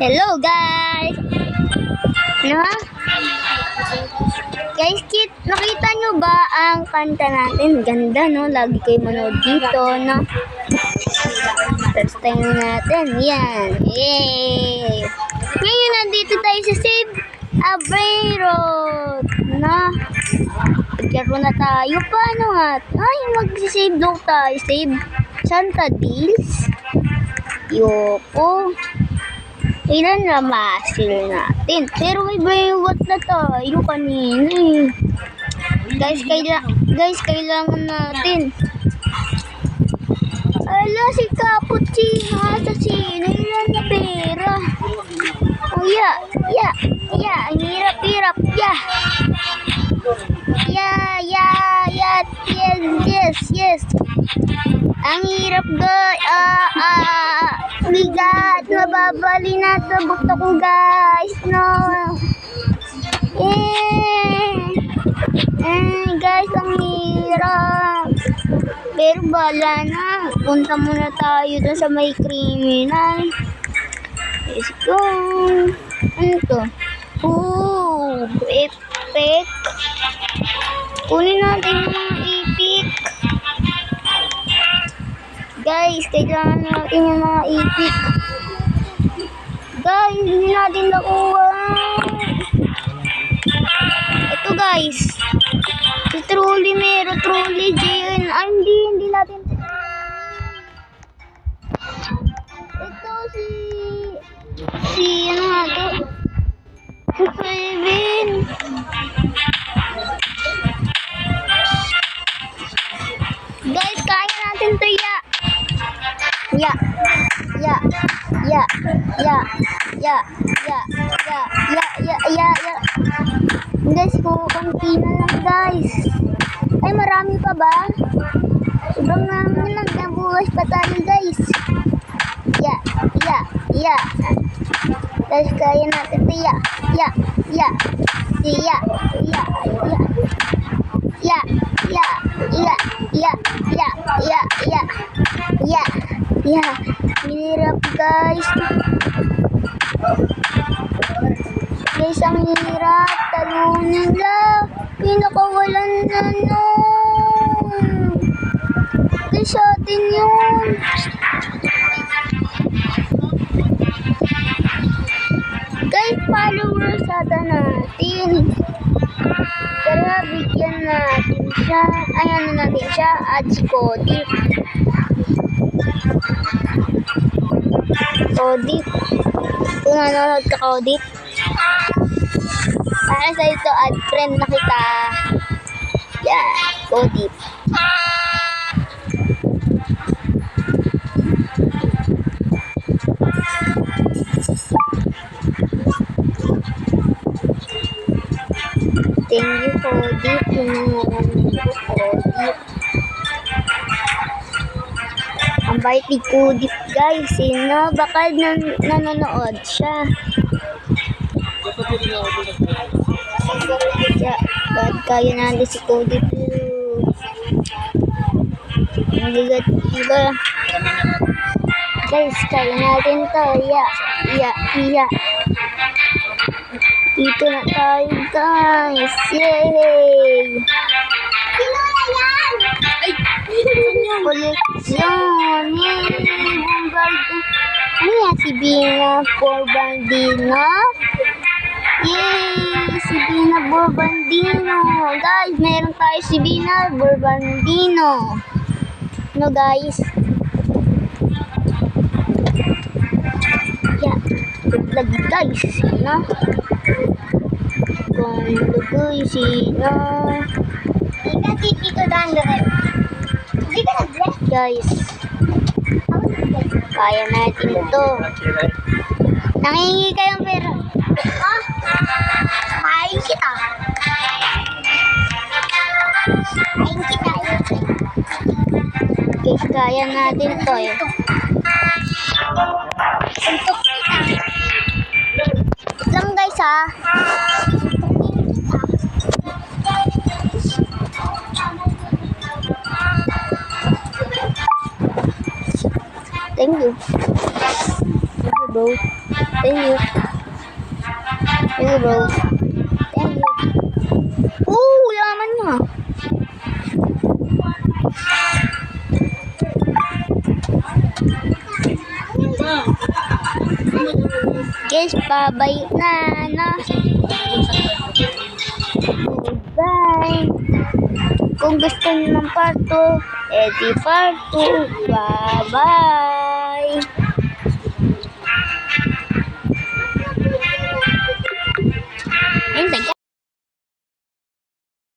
Hello guys! No? Guys, nakita nyo ba ang kanta natin? Ganda, no? Lagi kayo manood dito, no? First time natin. Yan. Yay! Ngayon, nandito tayo sa Save Abray Road, no? Pagkaro na tayo. Paano nga? Ay, mag-save daw tayo. Save Santa Deals. Yoko. Ilan na masil natin. Pero may baywat na tayo kanina eh. Guys, kailangan natin. Ala, si Cappuccino asasino. Ilan na pera. Oh, yeah. Ang hirap. Yes. Ang hirap bigat, nababali na tabot ako guys, no. Guys, ang hirap. Pero bala na, punta muna tayo dun sa may criminal. Let's go. Ano to? Epic. Kunin natin yung mga epic. Guys, kailangan natin yung mga epic. Guys, hindi natin nakuha. Ito guys. Si Truly, Jane. Ay, hindi natin. Ito ano nga to? Si Kevin. Guys, kaya natin to ya. Guys, kukunti na lang guys. Ay, marami pa ba? Sobrang namin lang, nabukas pa tayo guys. Guys, kaya natin to Hirap guys. Guys, ang hirap. Talunan lang. Pinakawalan na nun. Guys, atin yun. Guys, followers ata natin. Tara, bigyan natin siya. Ayan na natin siya. At si Cody. Kung nanonood ka, Cody. Para sa ito, add friend na kita. Yan, Cody. Thank you, Cody. Ang bait ni Cody, guys. Sino? Baka nanonood siya. Ba't kaya natin si Cody? Ang ligat, diba? Guys, kaya natin to. Dito na tayo, guys. Yay! Koleksyon. Yay! Ano yan? Si Bina Borbandino. Yay! Si Bina Borbandino. Guys, meron tayo si Bina Borbandino. No, guys? Lagi, guys. No? Kung lugoy, sino? Ika si Tito Dandre. Guys, kaya natin ito. Nangingi kayong pera. Kain kita. Guys, kaya natin ito eh. Suntok kita. Lang guys ha. Thank you. Thank you both. Thank you. Thank you, bro. Thank you. Oh, yaman mo. Guys, pabay na, no? Goodbye. Kung gusto nyo ng part 2, edi part 2. Bye-bye.